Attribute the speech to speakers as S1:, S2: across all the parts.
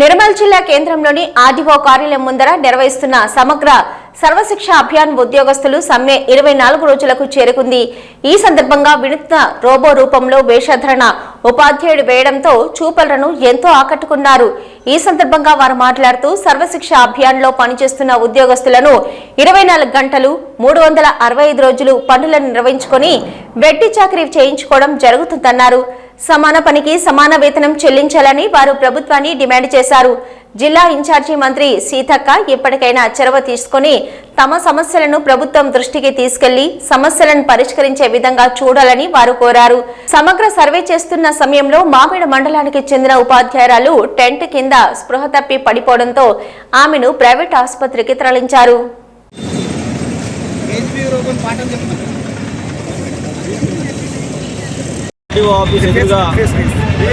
S1: నిర్మల్ జిల్లా కేంద్రంలోని ఆర్డీఓ కార్యాలయం ముందర నిర్వహిస్తున్న సమగ్ర సర్వశిక్ష అభియాన్ ఉద్యోగస్తులు సమ్మె 24 రోజులకు చేరుకుంది. ఈ సందర్భంగా వినూత్న రోబో రూపంలో వేషధరణ ఉపాధ్యాయుడు వేయడంతో చూపలను ఎంతో ఆకట్టుకున్నారు. ఈ సందర్భంగా వారు మాట్లాడుతూ సర్వశిక్ష అభియాన్ లో పనిచేస్తున్న ఉద్యోగస్తులను 24 గంటలు 365 రోజులు పనులను నిర్వహించుకొని వెట్టి చాకరీ చేయించుకోవడం జరుగుతుందన్నారు. సమాన పనికి సమాన వేతనం చెల్లించాలని వారు ప్రభుత్వాన్ని డిమాండ్ చేశారు. జిల్లా ఇన్ఛార్జి మంత్రి సీతక్క ఇప్పటికైనా చొరవ తీసుకుని తమ సమస్యలను ప్రభుత్వం దృష్టికి తీసుకెళ్లి సమస్యలను పరిష్కరించే విధంగా చూడాలని వారు కోరారు. సమగ్ర సర్వే చేస్తున్న సమయంలో మామిడి మండలానికి చెందిన ఉపాధ్యాయురాలు టెంట్ కింద స్పృహ తప్పి పడిపోవడంతో ఆమెను ప్రైవేట్ ఆసుపత్రికి తరలించారు.
S2: ఆఫీస్ ఎదురుగా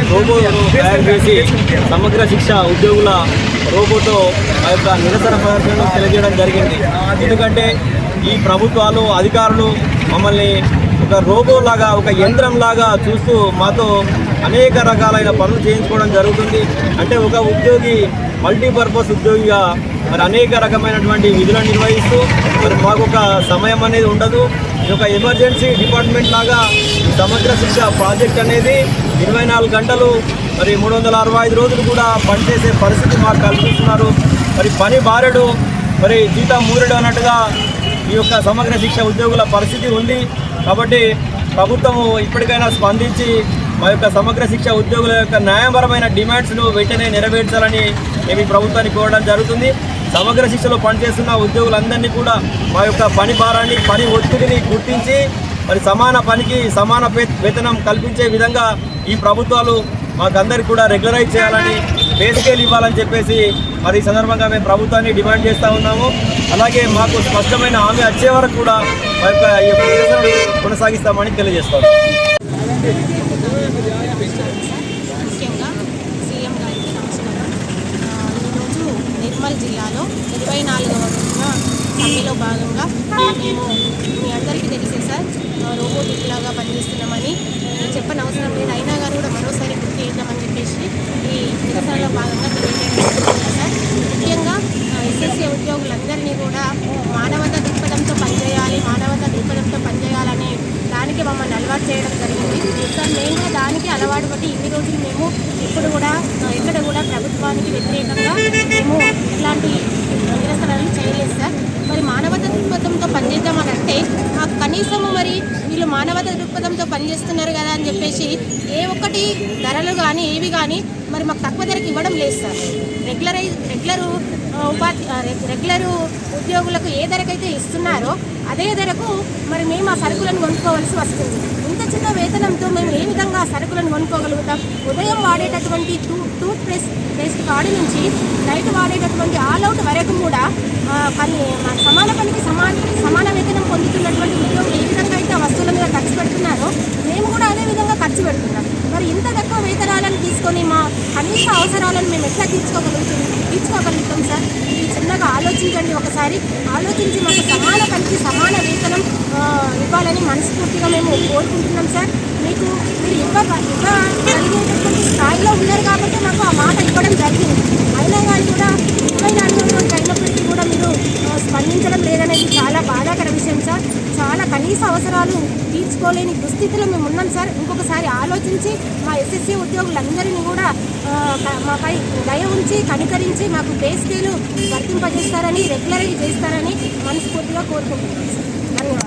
S2: రోబో తయారు చేసి సమగ్ర శిక్ష ఉద్యోగుల రోబోతో ఆ యొక్క నిరసన ప్రదర్శనను తెలియజేయడం జరిగింది. ఎందుకంటే ఈ ప్రభుత్వాలు అధికారులు మమ్మల్ని ఒక రోబోలాగా ఒక యంత్రంలాగా చూస్తూ మాతో అనేక రకాలైన పనులు చేయించుకోవడం జరుగుతుంది. అంటే ఒక ఉద్యోగి మల్టీపర్పస్ ఉద్యోగిగా మరి అనేక రకమైనటువంటి విధులను నిర్వహిస్తూ మరి మాకు ఒక సమయం అనేది ఉండదు. ఇది ఒక ఎమర్జెన్సీ డిపార్ట్మెంట్ లాగా సమగ్ర శిక్ష ప్రాజెక్ట్ అనేది 24 గంటలు మరి 365 రోజులు కూడా పనిచేసే పరిస్థితి మాకు కల్పిస్తున్నారు. మరి పని బారెడు మరి జీతం మూరెడు అన్నట్టుగా ఈ యొక్క సమగ్ర శిక్ష ఉద్యోగుల పరిస్థితి ఉంది. కాబట్టి ప్రభుత్వము ఇప్పటికైనా స్పందించి మా యొక్క సమగ్ర శిక్ష ఉద్యోగుల యొక్క న్యాయపరమైన డిమాండ్స్ను వెంటనే నెరవేర్చాలని మేము ప్రభుత్వాన్ని కోరడం జరుగుతుంది. సమగ్ర శిక్షలో పనిచేస్తున్న ఉద్యోగులందరినీ కూడా మా యొక్క పని భారాన్ని పని ఒత్తిడిని గుర్తించి మరి సమాన పనికి సమాన వేతనం కల్పించే విధంగా ఈ ప్రభుత్వాలు మాకందరికి కూడా రెగ్యులరైజ్ చేయాలని బేసికల్ ఇవ్వాలని చెప్పేసి మరి ఈ సందర్భంగా మేము ప్రభుత్వాన్ని డిమాండ్ చేస్తూ ఉన్నాము. అలాగే మాకు స్పష్టమైన హామీ వచ్చే వరకు కూడా మా యొక్క నిరసనను కొనసాగిస్తామని తెలియజేస్తాము.
S3: నిర్మల్ జిల్లాలో 24వ రోజున సమ్మెలో భాగంగా మేము మీ అందరికీ తెలిసే సార్ రోబోటిక్ లాగా పనిచేస్తున్నామని చెప్పని అవసరం లేదు, అయినా కానీ కూడా మరోసారి గుర్తు చేద్దామని చెప్పేసి ఈ నిరసనలో భాగంగా తెలియజేయడం సార్. ముఖ్యంగా ఎస్ఎస్సీ ఉద్యోగులందరినీ కూడా మానవతా దృక్పథంతో పనిచేయాలి, మానవతా దృక్పథంతో పనిచేయాలని దానికి మమ్మల్ని అలవాటు చేయడం జరిగింది సార్. మేము కూడా దానికి అలవాటు పట్టి ఇన్ని రోజులు మేము ఇప్పుడు కూడా ఎక్కడ కూడా ప్రభుత్వానికి వ్యతిరేకంగా మేము ఇట్లాంటి నిరసనలు చేయలేదు సార్. మరి మానవతా దృక్పథంతో పనిచేద్దామని అంటే మాకు కనీసము మరి వీళ్ళు మానవతా దృక్పథంతో పనిచేస్తున్నారు కదా అని చెప్పేసి ఏ ఒక్కటి ధరలు కానీ ఏవి కానీ మరి మాకు తక్కువ ధరకు ఇవ్వడం లేదు సార్. రెగ్యులర్ ఉద్యోగులకు ఏ ధరకైతే ఇస్తున్నారో అదే ధరకు మరి మేము ఆ సరుకులను కొనుక్కోవాల్సి వస్తుంది. ఇంత చిన్న వేతనంతో మేము ఏ విధంగా సరుకులను కొనుక్కోగలుగుతాం? ఉదయం వాడేటటువంటి టూత్ పేస్ట్ కాడి నుంచి నైట్ వాడేటటువంటి ఆల్అవుట్ వరకు కూడా సమాన పనికి సమాన వేతనం పొందుతున్నటువంటి ఉద్యోగులు ఏ విధంగా అయితే ఆ వస్తువుల మీద ఖర్చు పెడుతున్నారో మేము కూడా అదే విధంగా ఖర్చు పెడుతున్నాం. మరి ఇంత తక్కువ వేతనాలను తీసుకొని మా కనీస అవసరాలను మేము ఎట్లా తీర్చుకోగలుగుతాం సార్? ఇది చిన్నగా ఆలోచించండి, ఒకసారి ఆలోచించి మాకు సమాన పనికి సమాన వేతనం ఇవ్వాలని మనస్ఫూర్తిగా మేము కోరుకుంటున్నాం సార్. మీరు ఇవ్వగలిగేటటువంటి స్థాయిలో ఉన్నారు కాబట్టి మాకు ఆ మాట ఇవ్వడం జరిగింది. అయినా కానీ కూడా 24వ రోజు అయినప్పటికీ కూడా మీరు స్పందించడం లేదనేది చాలా బాధాకర విషయం సార్. చాలా కనీస అవసరాలు తీర్చుకోలేని దుస్థితిలో మేము ఉన్నాం సార్. ఇంకొకసారి ఆలోచించి మా ఎస్ఎస్సీ ఉద్యోగులందరినీ కూడా మాపై దయ ఉంచి కనికరించి మాకు పే స్కేలు వర్తింపజేస్తారని రెగ్యులరైజ్ చేస్తారని మనస్ఫూర్తిగా కోరుకుంటున్నాం సార్. ధన్యవాదాలు.